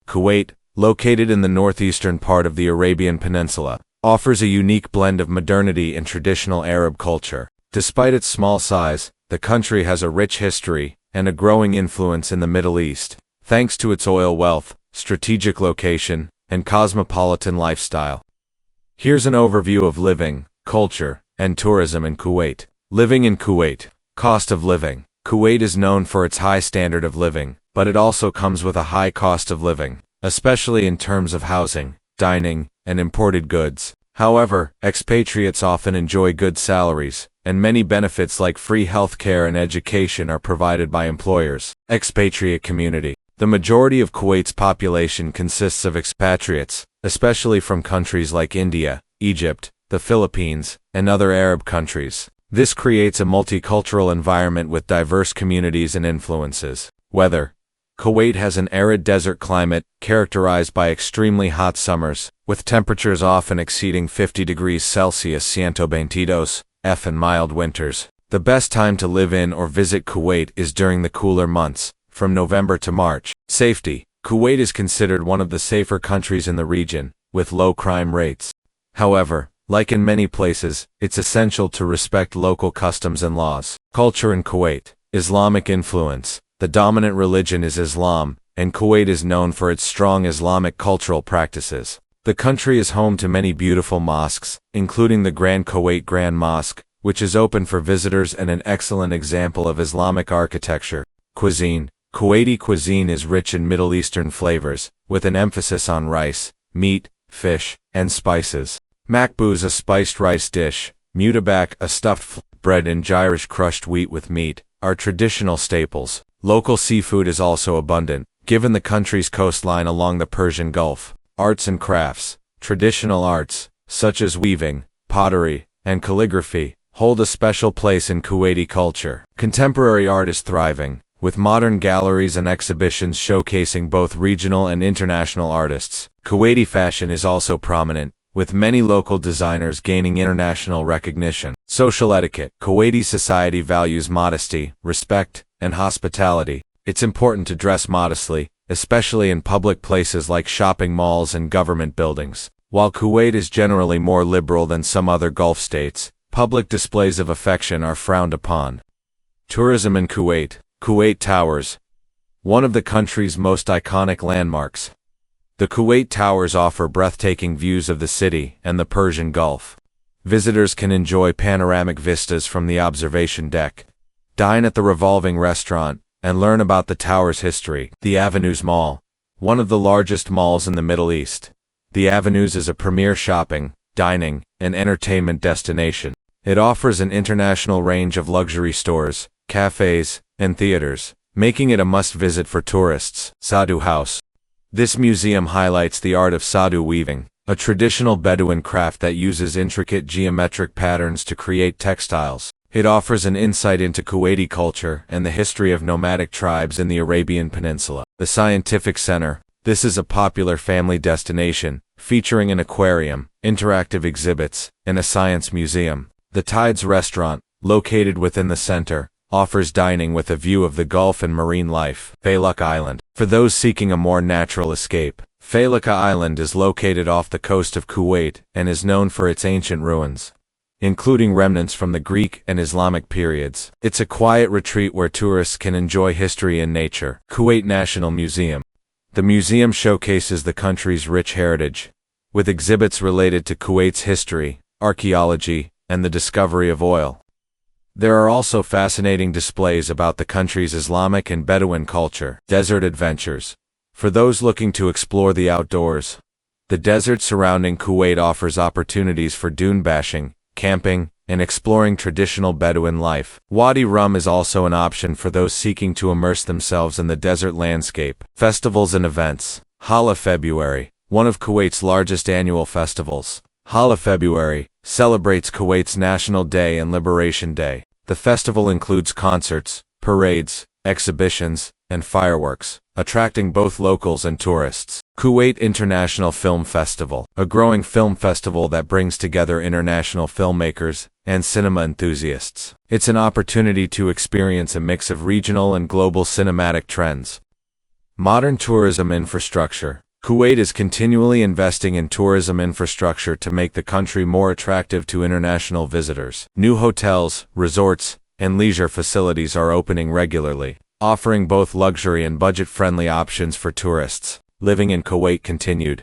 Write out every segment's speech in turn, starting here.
Kuwait, located in the northeastern part of the Arabian Peninsula, offers a unique blend of modernity and traditional Arab culture. Despite its small size, the country has a rich history and a growing influence in the Middle East, thanks to its oil wealth, strategic location, and cosmopolitan lifestyle. Here's an overview of living, culture, and tourism in Kuwait. Living in Kuwait. Cost of living. Kuwait is known for its high standard of living, but it also comes with a high cost of living, especially in terms of housing, dining, and imported goods. However, expatriates often enjoy good salaries, and many benefits like free healthcare and education are provided by employers. Expatriate community. The majority of Kuwait's population consists of expatriates, especially from countries like India, Egypt, the Philippines, and other Arab countries. This creates a multicultural environment with diverse communities and influences. Weather. Kuwait has an arid desert climate, characterized by extremely hot summers, with temperatures often exceeding 50 degrees Celsius (122 F) and mild winters. The best time to live in or visit Kuwait is during the cooler months, from November to March. Safety. Kuwait is considered one of the safer countries in the region, with low crime rates. However, like in many places, it's essential to respect local customs and laws. Culture in Kuwait. Islamic influence. The dominant religion is Islam, and Kuwait is known for its strong Islamic cultural practices. The country is home to many beautiful mosques, including the Grand Kuwait Grand Mosque, which is open for visitors and an excellent example of Islamic architecture. Cuisine. Kuwaiti cuisine is rich in Middle Eastern flavors, with an emphasis on rice, meat, fish, and spices. Makbuz, a spiced rice dish, mutabak, a stuffed bread, and gyrish crushed wheat with meat, are traditional staples. Local seafood is also abundant, given the country's coastline along the Persian Gulf. Arts and crafts. Traditional arts, such as weaving, pottery, and calligraphy, hold a special place in Kuwaiti culture. Contemporary art is thriving, with modern galleries and exhibitions showcasing both regional and international artists. Kuwaiti fashion is also prominent, with many local designers gaining international recognition. Social etiquette. Kuwaiti society values modesty, respect, and hospitality. It's important to dress modestly, especially in public places like shopping malls and government buildings. While Kuwait is generally more liberal than some other Gulf states, public displays of affection are frowned upon. Tourism in Kuwait. Kuwait Towers. One of the country's most iconic landmarks. The Kuwait Towers offer breathtaking views of the city and the Persian Gulf. Visitors can enjoy panoramic vistas from the observation deck, dine at the revolving restaurant, and learn about the tower's history. The Avenues Mall. One of the largest malls in the Middle East. The Avenues is a premier shopping, dining, and entertainment destination. It offers an international range of luxury stores, cafes, and theaters, making it a must-visit for tourists. Sadhu House. This museum highlights the art of Sadhu weaving, a traditional Bedouin craft that uses intricate geometric patterns to create textiles. It offers an insight into Kuwaiti culture and the history of nomadic tribes in the Arabian Peninsula. The Scientific Center. This is a popular family destination, featuring an aquarium, interactive exhibits, and a science museum. The Tides Restaurant, located within the center, offers dining with a view of the Gulf and marine life. Failuk Island. For those seeking a more natural escape, Failuk Island is located off the coast of Kuwait and is known for its ancient ruins, including remnants from the Greek and Islamic periods. It's a quiet retreat where tourists can enjoy history and nature. Kuwait National Museum. The museum showcases the country's rich heritage, with exhibits related to Kuwait's history, archaeology, and the discovery of oil. There are also fascinating displays about the country's Islamic and Bedouin culture. Desert adventures. For those looking to explore the outdoors, the desert surrounding Kuwait offers opportunities for dune bashing, camping, and exploring traditional Bedouin life. Wadi Rum is also an option for those seeking to immerse themselves in the desert landscape. Festivals and events. Hala February, one of Kuwait's largest annual festivals. Hala February celebrates Kuwait's National Day and Liberation Day. The festival includes concerts, parades, exhibitions, and fireworks, attracting both locals and tourists. Kuwait International Film Festival, a growing film festival that brings together international filmmakers and cinema enthusiasts. It's an opportunity to experience a mix of regional and global cinematic trends. Modern tourism infrastructure. Kuwait is continually investing in tourism infrastructure to make the country more attractive to international visitors. New hotels, resorts, and leisure facilities are opening regularly, offering both luxury and budget-friendly options for tourists. Living in Kuwait continued.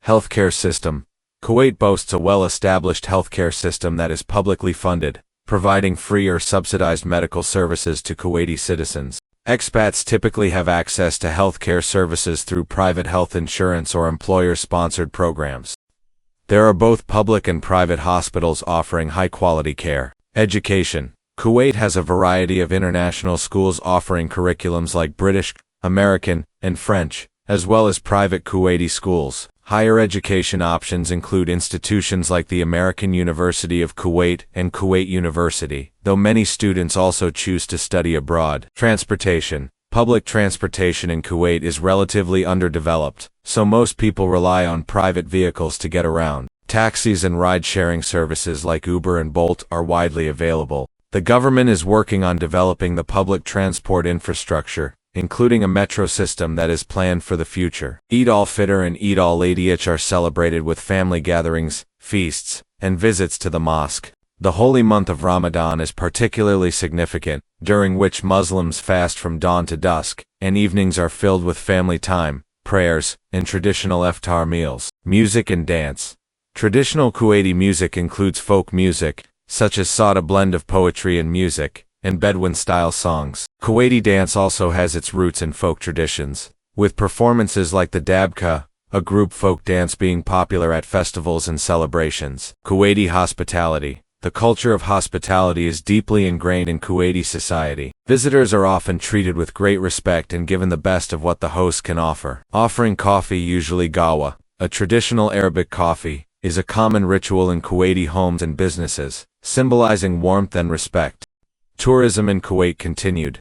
Healthcare system. Kuwait boasts a well-established healthcare system that is publicly funded, providing free or subsidized medical services to Kuwaiti citizens. Expats typically have access to healthcare services through private health insurance or employer-sponsored programs. There are both public and private hospitals offering high-quality care. Education. Kuwait has a variety of international schools offering curriculums like British, American, and French, as well as private Kuwaiti schools. Higher education options include institutions like the American University of Kuwait and Kuwait University, though many students also choose to study abroad. Transportation. Public transportation in Kuwait is relatively underdeveloped, so most people rely on private vehicles to get around. Taxis and ride-sharing services like Uber and Bolt are widely available. The government is working on developing the public transport infrastructure, including a metro system that is planned for the future. Eid al-Fitr and Eid al-Adha are celebrated with family gatherings, feasts, and visits to the mosque. The holy month of Ramadan is particularly significant, during which Muslims fast from dawn to dusk, and evenings are filled with family time, prayers, and traditional iftar meals. Music and dance. Traditional Kuwaiti music includes folk music, such as a blend of poetry and music, and Bedouin-style songs. Kuwaiti dance also has its roots in folk traditions, with performances like the Dabka, a group folk dance being popular at festivals and celebrations. Kuwaiti hospitality. The culture of hospitality is deeply ingrained in Kuwaiti society. Visitors are often treated with great respect and given the best of what the host can offer. Offering coffee, usually gawa, a traditional Arabic coffee, is a common ritual in Kuwaiti homes and businesses, symbolizing warmth and respect. Tourism in Kuwait continued.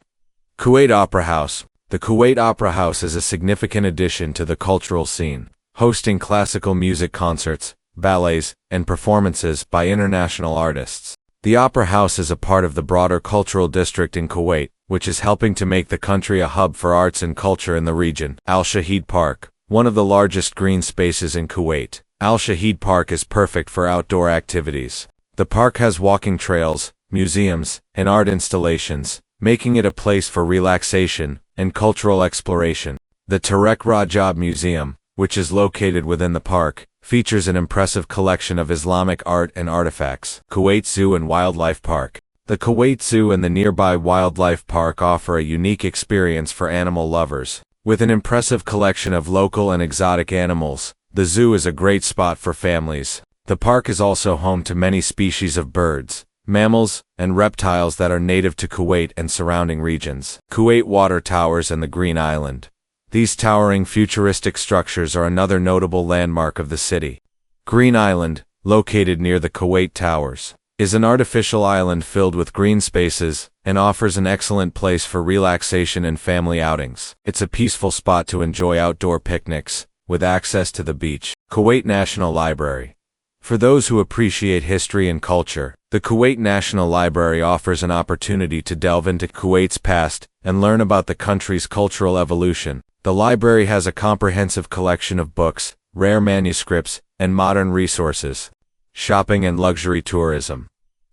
Kuwait Opera House. The Kuwait Opera House is a significant addition to the cultural scene, hosting classical music concerts, ballets, and performances by international artists. The Opera House is a part of the broader cultural district in Kuwait, which is helping to make the country a hub for arts and culture in the region. Al-Shahid Park. One of the largest green spaces in Kuwait, Al-Shahid Park is perfect for outdoor activities. The park has walking trails, museums, and art installations, making it a place for relaxation and cultural exploration. The Tarek Rajab Museum, which is located within the park, features an impressive collection of Islamic art and artifacts. Kuwait Zoo and Wildlife Park. The Kuwait Zoo and the nearby Wildlife Park offer a unique experience for animal lovers. With an impressive collection of local and exotic animals, the zoo is a great spot for families. The park is also home to many species of birds, mammals, and reptiles that are native to Kuwait and surrounding regions. Kuwait Water Towers and the Green Island. These towering futuristic structures are another notable landmark of the city. Green Island, located near the Kuwait Towers, is an artificial island filled with green spaces and offers an excellent place for relaxation and family outings. It's a peaceful spot to enjoy outdoor picnics, with access to the beach. Kuwait National Library. For those who appreciate history and culture, the Kuwait National Library offers an opportunity to delve into Kuwait's past and learn about the country's cultural evolution. The library has a comprehensive collection of books, rare manuscripts, and modern resources. Shopping and luxury tourism.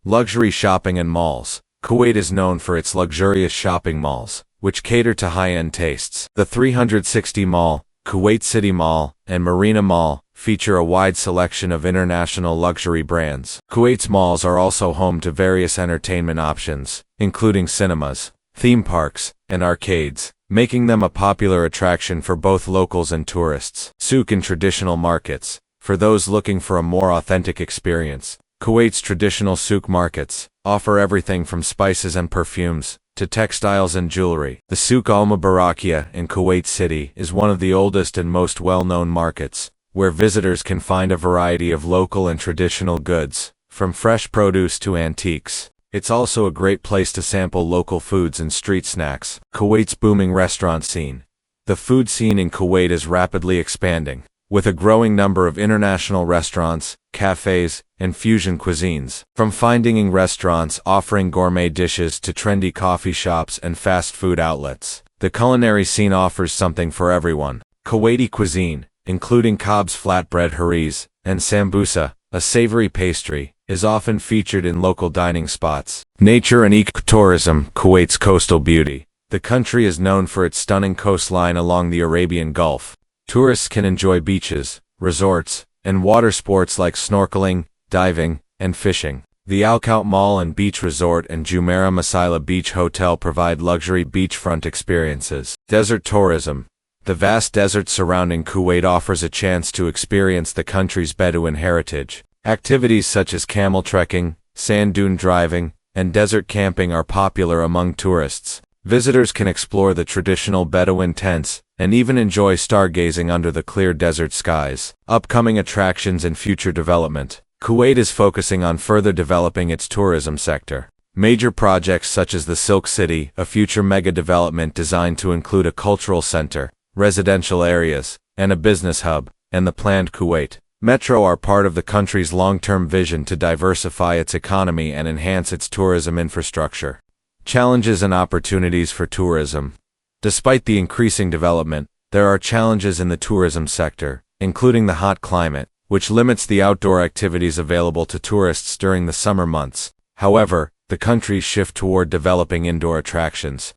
Luxury shopping and malls. Kuwait is known for its luxurious shopping malls, which cater to high-end tastes. The 360 Mall, Kuwait City Mall, and Marina Mall feature a wide selection of international luxury brands. Kuwait's malls are also home to various entertainment options, including cinemas, theme parks, and arcades, making them a popular attraction for both locals and tourists. Souk and traditional markets. For those looking for a more authentic experience, Kuwait's traditional souk markets offer everything from spices and perfumes to textiles and jewelry. The Souk al-Mubarakia in Kuwait City is one of the oldest and most well-known markets, where visitors can find a variety of local and traditional goods, from fresh produce to antiques. It's also a great place to sample local foods and street snacks. Kuwait's booming restaurant scene. The food scene in Kuwait is rapidly expanding, with a growing number of international restaurants, cafes, and fusion cuisines. From fine-dining restaurants offering gourmet dishes to trendy coffee shops and fast food outlets, the culinary scene offers something for everyone. Kuwaiti cuisine, including Kab's flatbread haris and sambusa, a savory pastry, is often featured in local dining spots. Nature and ecotourism, Kuwait's coastal beauty. The country is known for its stunning coastline along the Arabian Gulf. Tourists can enjoy beaches, resorts, and water sports like snorkeling, diving, and fishing. The Al-Khaut Mall and Beach Resort and Jumeirah Masaila Beach Hotel provide luxury beachfront experiences. Desert tourism. The vast desert surrounding Kuwait offers a chance to experience the country's Bedouin heritage. Activities such as camel trekking, sand dune driving, and desert camping are popular among tourists. Visitors can explore the traditional Bedouin tents and even enjoy stargazing under the clear desert skies. Upcoming attractions and future development. Kuwait is focusing on further developing its tourism sector. Major projects such as the Silk City, a future mega-development designed to include a cultural center, residential areas, and a business hub, and the planned Kuwait Metro are part of the country's long-term vision to diversify its economy and enhance its tourism infrastructure. Challenges and opportunities for tourism. Despite the increasing development, there are challenges in the tourism sector, including the hot climate, which limits the outdoor activities available to tourists during the summer months. However, the country's shift toward developing indoor attractions,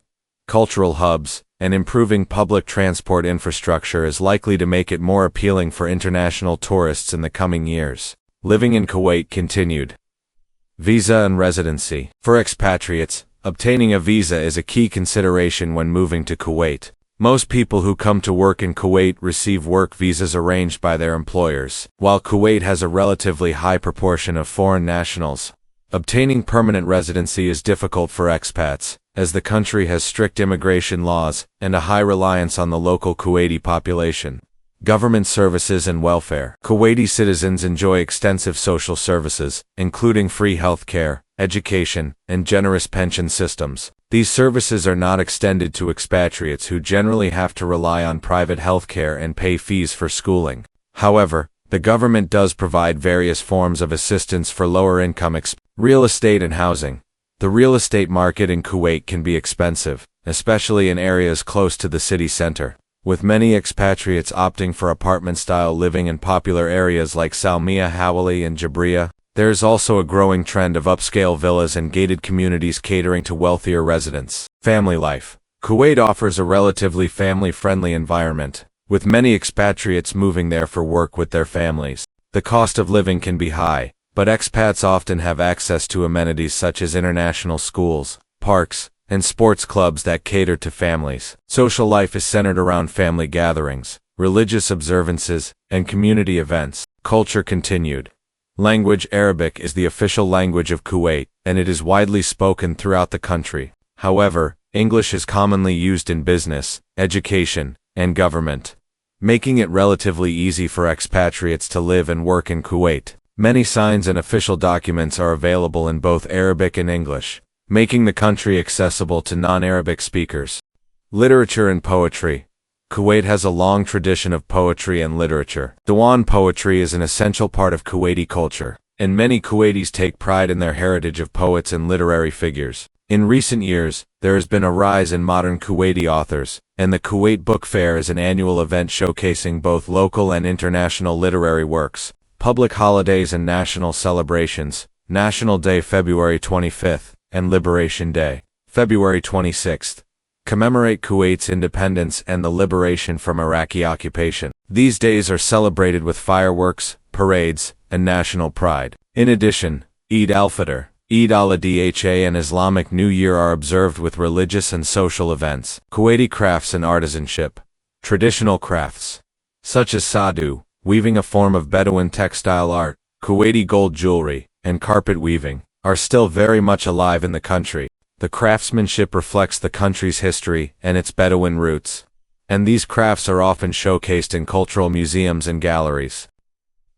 cultural hubs, and improving public transport infrastructure is likely to make it more appealing for international tourists in the coming years. Living in Kuwait continued. Visa and residency. For expatriates, obtaining a visa is a key consideration when moving to Kuwait. Most people who come to work in Kuwait receive work visas arranged by their employers. While Kuwait has a relatively high proportion of foreign nationals, obtaining permanent residency is difficult for expats, as the country has strict immigration laws and a high reliance on the local Kuwaiti population. Government services and welfare. Kuwaiti citizens enjoy extensive social services, including free health care, education, and generous pension systems. These services are not extended to expatriates who generally have to rely on private health care and pay fees for schooling. However, the government does provide various forms of assistance for lower-income real estate and housing. The real estate market in Kuwait can be expensive, especially in areas close to the city center, with many expatriates opting for apartment-style living in popular areas like Salmiya Hawali and Jabriya. There is also a growing trend of upscale villas and gated communities catering to wealthier residents. Family life. Kuwait offers a relatively family-friendly environment, with many expatriates moving there for work with their families. The cost of living can be high, but expats often have access to amenities such as international schools, parks, and sports clubs that cater to families. Social life is centered around family gatherings, religious observances, and community events. Culture continued. Language. Arabic is the official language of Kuwait, and it is widely spoken throughout the country. However, English is commonly used in business, education, and government, making it relatively easy for expatriates to live and work in Kuwait. Many signs and official documents are available in both Arabic and English, making the country accessible to non-Arabic speakers. Literature and poetry. Kuwait has a long tradition of poetry and literature. Diwan poetry is an essential part of Kuwaiti culture, and many Kuwaitis take pride in their heritage of poets and literary figures. In recent years, there has been a rise in modern Kuwaiti authors, and the Kuwait Book Fair is an annual event showcasing both local and international literary works. Public holidays and national celebrations. National Day February 25th, and Liberation Day, February 26th, commemorate Kuwait's independence and the liberation from Iraqi occupation. These days are celebrated with fireworks, parades, and national pride. In addition, Eid al-Fitr, Eid al-Adha and Islamic New Year are observed with religious and social events. Kuwaiti crafts and artisanship. Traditional crafts, such as sadu, weaving, a form of Bedouin textile art, Kuwaiti gold jewelry, and carpet weaving, are still very much alive in the country. The craftsmanship reflects the country's history and its Bedouin roots, and these crafts are often showcased in cultural museums and galleries.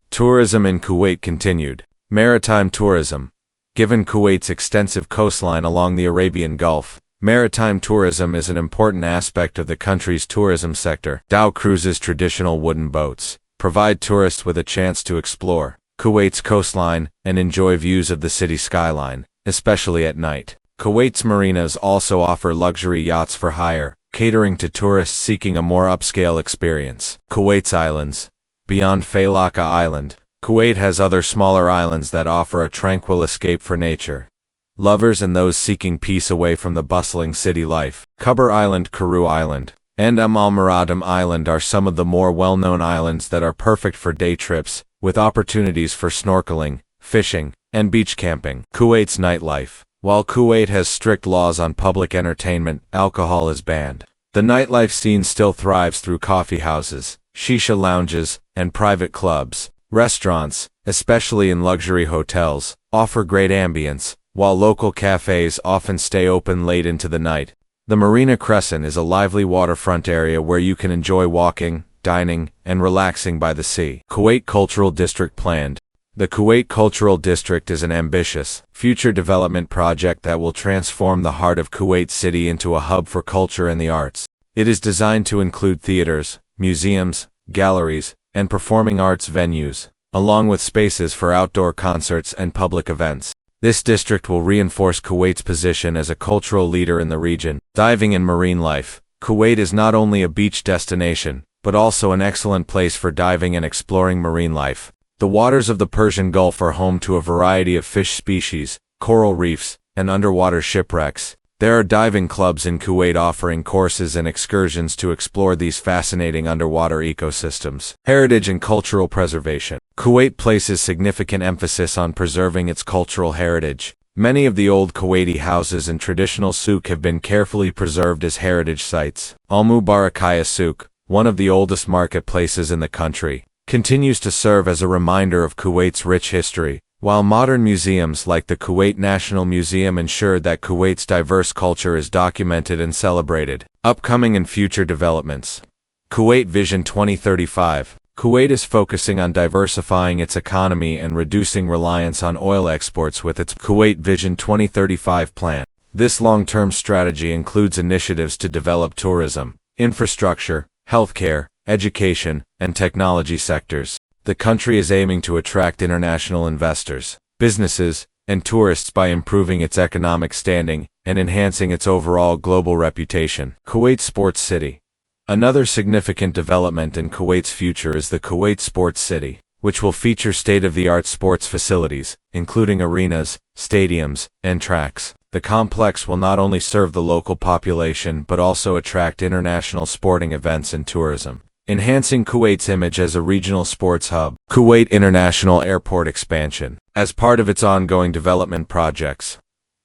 Tourism in Kuwait continued. Maritime tourism. Given Kuwait's extensive coastline along the Arabian Gulf, maritime tourism is an important aspect of the country's tourism sector. Dhow cruises, traditional wooden boats, provide tourists with a chance to explore Kuwait's coastline and enjoy views of the city skyline, especially at night. Kuwait's marinas also offer luxury yachts for hire, catering to tourists seeking a more upscale experience. Kuwait's islands. Beyond Failaka Island, Kuwait has other smaller islands that offer a tranquil escape for nature. Lovers and those seeking peace away from the bustling city life. Kubur Island, Kuru Island, and Al Muradam Island are some of the more well-known islands that are perfect for day trips, with opportunities for snorkeling, fishing, and beach camping. Kuwait's nightlife. While Kuwait has strict laws on public entertainment, alcohol is banned. The nightlife scene still thrives through coffee houses, shisha lounges, and private clubs. Restaurants, especially in luxury hotels, offer great ambience, while local cafes often stay open late into the night. The Marina Crescent is a lively waterfront area where you can enjoy walking, dining, and relaxing by the sea. Kuwait Cultural District planned. The Kuwait Cultural District is an ambitious, future development project that will transform the heart of Kuwait City into a hub for culture and the arts. It is designed to include theaters, museums, galleries, and performing arts venues, along with spaces for outdoor concerts and public events. This district will reinforce Kuwait's position as a cultural leader in the region. Diving and marine life. Kuwait is not only a beach destination, but also an excellent place for diving and exploring marine life. The waters of the Persian Gulf are home to a variety of fish species, coral reefs, and underwater shipwrecks. There are diving clubs in Kuwait offering courses and excursions to explore these fascinating underwater ecosystems. Heritage and cultural preservation. Kuwait places significant emphasis on preserving its cultural heritage. Many of the old Kuwaiti houses and traditional souk have been carefully preserved as heritage sites. Al Mubarakaya Souk, one of the oldest marketplaces in the country, continues to serve as a reminder of Kuwait's rich history, while modern museums like the Kuwait National Museum ensure that Kuwait's diverse culture is documented and celebrated. Upcoming and future developments. Kuwait Vision 2035. Kuwait is focusing on diversifying its economy and reducing reliance on oil exports with its Kuwait Vision 2035 plan. This long-term strategy includes initiatives to develop tourism, infrastructure, healthcare, education, and technology sectors. The country is aiming to attract international investors, businesses, and tourists by improving its economic standing and enhancing its overall global reputation. Kuwait Sports City. Another significant development in Kuwait's future is the Kuwait Sports City, which will feature state-of-the-art sports facilities, including arenas, stadiums, and tracks. The complex will not only serve the local population but also attract international sporting events and tourism, enhancing Kuwait's image as a regional sports hub. Kuwait International Airport expansion. As part of its ongoing development projects,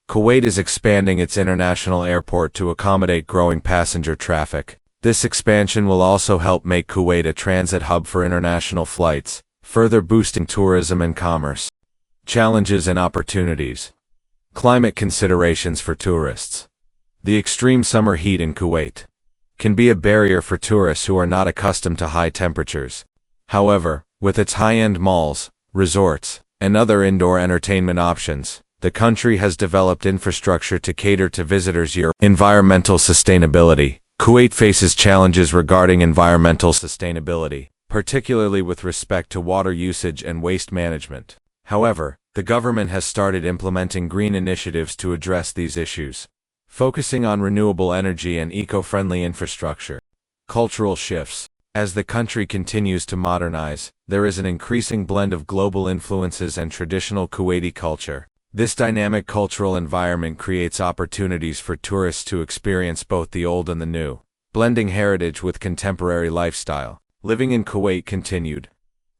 Kuwait is expanding its international airport to accommodate growing passenger traffic. This expansion will also help make Kuwait a transit hub for international flights, further boosting tourism and commerce. Challenges and opportunities. Climate considerations for tourists. The extreme summer heat in Kuwait can be a barrier for tourists who are not accustomed to high temperatures. However, with its high-end malls, resorts, and other indoor entertainment options, the country has developed infrastructure to cater to visitors' year. Environmental sustainability. Kuwait faces challenges regarding environmental sustainability, particularly with respect to water usage and waste management. However, the government has started implementing green initiatives to address these issues, focusing on renewable energy and eco-friendly infrastructure. Cultural shifts. As the country continues to modernize, there is an increasing blend of global influences and traditional Kuwaiti culture. This dynamic cultural environment creates opportunities for tourists to experience both the old and the new, blending heritage with contemporary lifestyle. Living in Kuwait continued.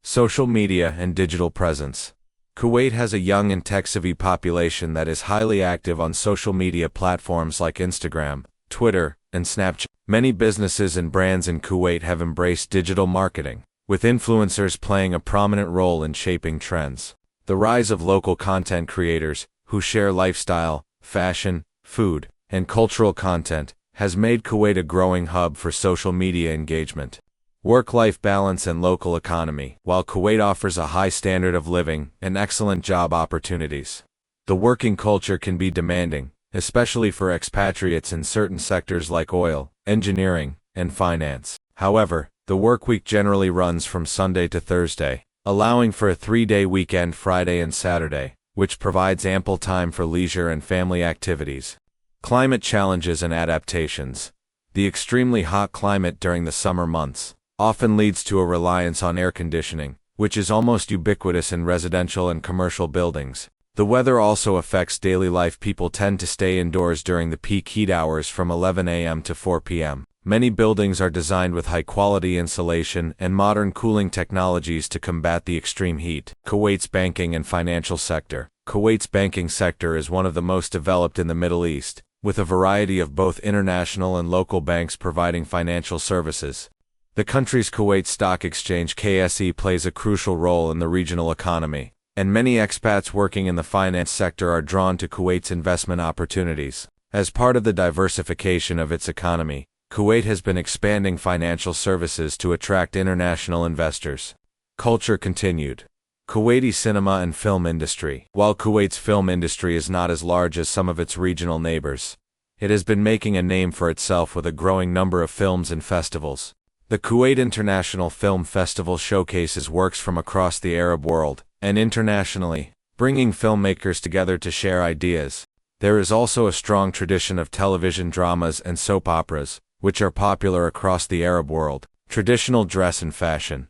Social media and digital presence. Kuwait has a young and tech-savvy population that is highly active on social media platforms like Instagram, Twitter, and Snapchat. Many businesses and brands in Kuwait have embraced digital marketing, with influencers playing a prominent role in shaping trends. The rise of local content creators, who share lifestyle, fashion, food, and cultural content, has made Kuwait a growing hub for social media engagement. Work-life balance and local economy. While Kuwait offers a high standard of living and excellent job opportunities, the working culture can be demanding, especially for expatriates in certain sectors like oil, engineering, and finance. However, The workweek generally runs from Sunday to Thursday, allowing for a 3-day weekend Friday and Saturday, which provides ample time for leisure and family activities. Climate challenges and adaptations. The extremely hot climate during the summer months often leads to a reliance on air conditioning, which is almost ubiquitous in residential and commercial buildings. The weather also affects daily life. People tend to stay indoors during the peak heat hours from 11 a.m. to 4 p.m. Many buildings are designed with high-quality insulation and modern cooling technologies to combat the extreme heat. Kuwait's banking and financial sector. Kuwait's banking sector is one of the most developed in the Middle East, with a variety of both international and local banks providing financial services. The country's Kuwait Stock Exchange (KSE) plays a crucial role in the regional economy, and many expats working in the finance sector are drawn to Kuwait's investment opportunities. As part of the diversification of its economy, Kuwait has been expanding financial services to attract international investors. Culture continued. Kuwaiti cinema and film industry. While Kuwait's film industry is not as large as some of its regional neighbors, it has been making a name for itself with a growing number of films and festivals. The Kuwait International Film Festival showcases works from across the Arab world and internationally, bringing filmmakers together to share ideas. There is also a strong tradition of television dramas and soap operas, which are popular across the Arab world. Traditional dress and fashion.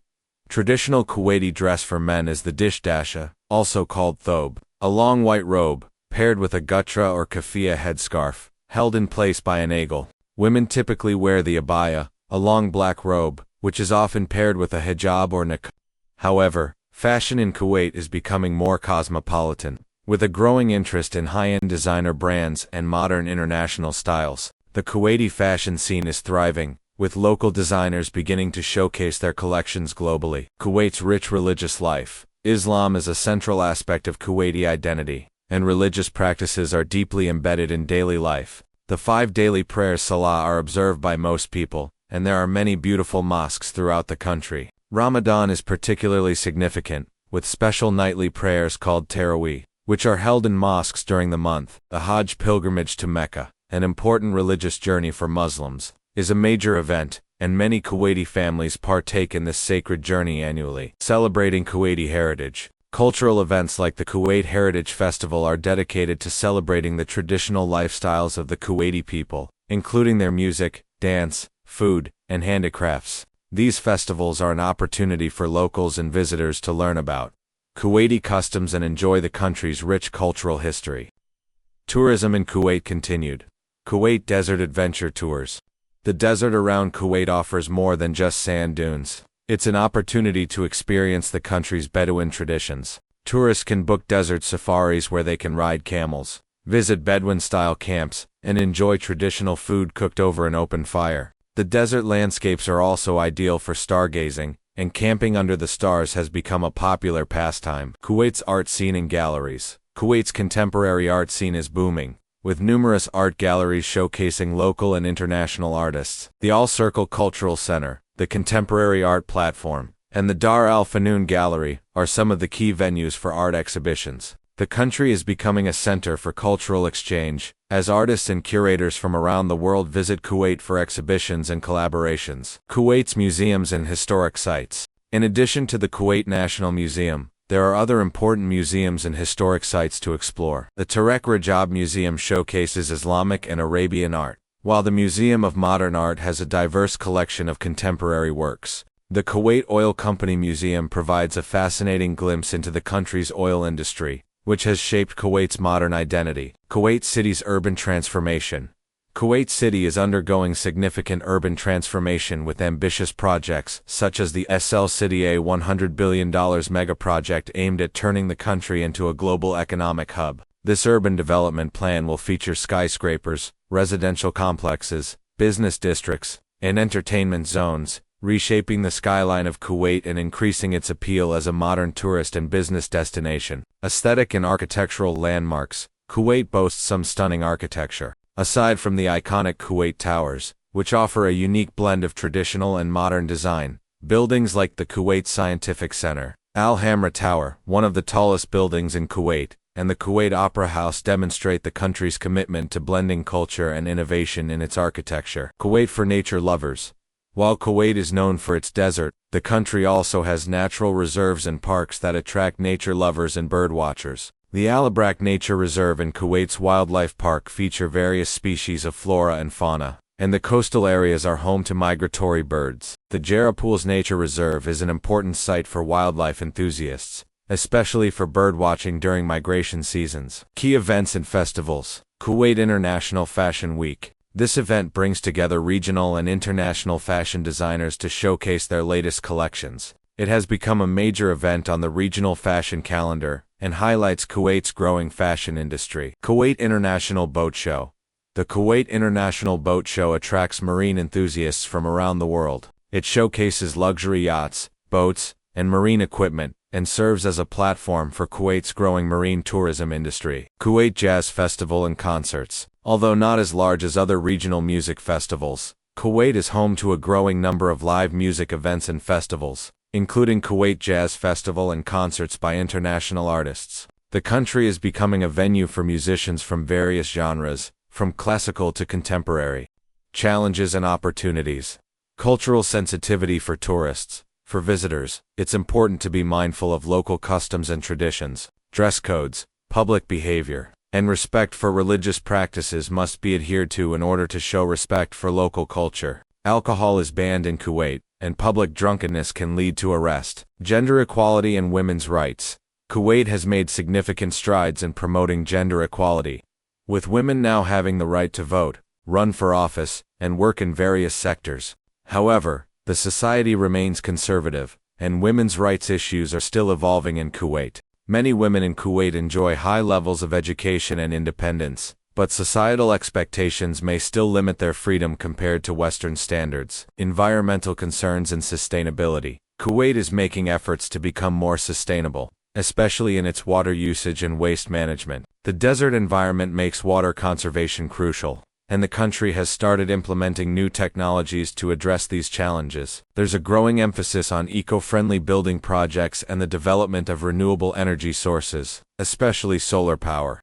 Traditional Kuwaiti dress for men is the dishdasha, also called thobe, a long white robe, paired with a gutra or kafia headscarf, held in place by an eagle. Women typically wear the abaya, a long black robe, which is often paired with a hijab or niqab. However, fashion in Kuwait is becoming more cosmopolitan, with a growing interest in high-end designer brands and modern international styles. The Kuwaiti fashion scene is thriving, with local designers beginning to showcase their collections globally. Kuwait's rich religious life. Islam is a central aspect of Kuwaiti identity, and religious practices are deeply embedded in daily life. The 5 daily prayers Salah are observed by most people, and there are many beautiful mosques throughout the country. Ramadan is particularly significant, with special nightly prayers called Taraweeh, which are held in mosques during the month. The Hajj pilgrimage to Mecca, an important religious journey for Muslims, is a major event, and many Kuwaiti families partake in this sacred journey annually. Celebrating Kuwaiti heritage. Cultural events like the Kuwait Heritage Festival are dedicated to celebrating the traditional lifestyles of the Kuwaiti people, including their music, dance, food, and handicrafts. These festivals are an opportunity for locals and visitors to learn about Kuwaiti customs and enjoy the country's rich cultural history. Tourism in Kuwait continued. Kuwait Desert Adventure Tours. The desert around Kuwait offers more than just sand dunes. It's an opportunity to experience the country's Bedouin traditions. Tourists can book desert safaris where they can ride camels, visit Bedouin-style camps, and enjoy traditional food cooked over an open fire. The desert landscapes are also ideal for stargazing, and camping under the stars has become a popular pastime. Kuwait's art scene and galleries. Kuwait's contemporary art scene is booming, with numerous art galleries showcasing local and international artists. The Al Circle Cultural Center, the Contemporary Art Platform, and the Dar Al Fanoon Gallery are some of the key venues for art exhibitions. The country is becoming a center for cultural exchange, as artists and curators from around the world visit Kuwait for exhibitions and collaborations. Kuwait's museums and historic sites. In addition to the Kuwait National Museum, there are other important museums and historic sites to explore. The Tarek Rajab Museum showcases Islamic and Arabian art, while the Museum of Modern Art has a diverse collection of contemporary works. The Kuwait Oil Company Museum provides a fascinating glimpse into the country's oil industry, which has shaped Kuwait's modern identity. Kuwait City's urban transformation. Kuwait City is undergoing significant urban transformation with ambitious projects such as the SL City a $100 billion mega project aimed at turning the country into a global economic hub. This urban development plan will feature skyscrapers, residential complexes, business districts, and entertainment zones, reshaping the skyline of Kuwait and increasing its appeal as a modern tourist and business destination. Aesthetic and architectural landmarks. Kuwait boasts some stunning architecture. Aside from the iconic Kuwait Towers, which offer a unique blend of traditional and modern design, buildings like the Kuwait Scientific Center, Al Hamra Tower, one of the tallest buildings in Kuwait, and the Kuwait Opera House demonstrate the country's commitment to blending culture and innovation in its architecture. Kuwait for nature lovers. While Kuwait is known for its desert, the country also has natural reserves and parks that attract nature lovers and birdwatchers. The Alabrak Nature Reserve and Kuwait's Wildlife Park feature various species of flora and fauna, and the coastal areas are home to migratory birds. The Jarrah Pools Nature Reserve is an important site for wildlife enthusiasts, especially for birdwatching during migration seasons. Key events and festivals. Kuwait International Fashion Week. This event brings together regional and international fashion designers to showcase their latest collections. It has become a major event on the regional fashion calendar and highlights Kuwait's growing fashion industry. Kuwait International Boat Show. The Kuwait International Boat Show attracts marine enthusiasts from around the world. It showcases luxury yachts, boats, and marine equipment, and serves as a platform for Kuwait's growing marine tourism industry. Kuwait Jazz Festival and Concerts. Although not as large as other regional music festivals, Kuwait is home to a growing number of live music events and festivals, including Kuwait Jazz Festival and concerts by international artists. The country is becoming a venue for musicians from various genres, from classical to contemporary. Challenges and opportunities. Cultural sensitivity for tourists. For visitors, it's important to be mindful of local customs and traditions. Dress codes, public behavior, and respect for religious practices must be adhered to in order to show respect for local culture. Alcohol is banned in Kuwait, and public drunkenness can lead to arrest. Gender equality and women's rights. Kuwait has made significant strides in promoting gender equality, with women now having the right to vote, run for office, and work in various sectors. However, the society remains conservative, and women's rights issues are still evolving in Kuwait. Many women in Kuwait enjoy high levels of education and independence, but societal expectations may still limit their freedom compared to Western standards. Environmental concerns and sustainability. Kuwait is making efforts to become more sustainable, especially in its water usage and waste management. The desert environment makes water conservation crucial, and the country has started implementing new technologies to address these challenges. There's a growing emphasis on eco-friendly building projects and the development of renewable energy sources, especially solar power.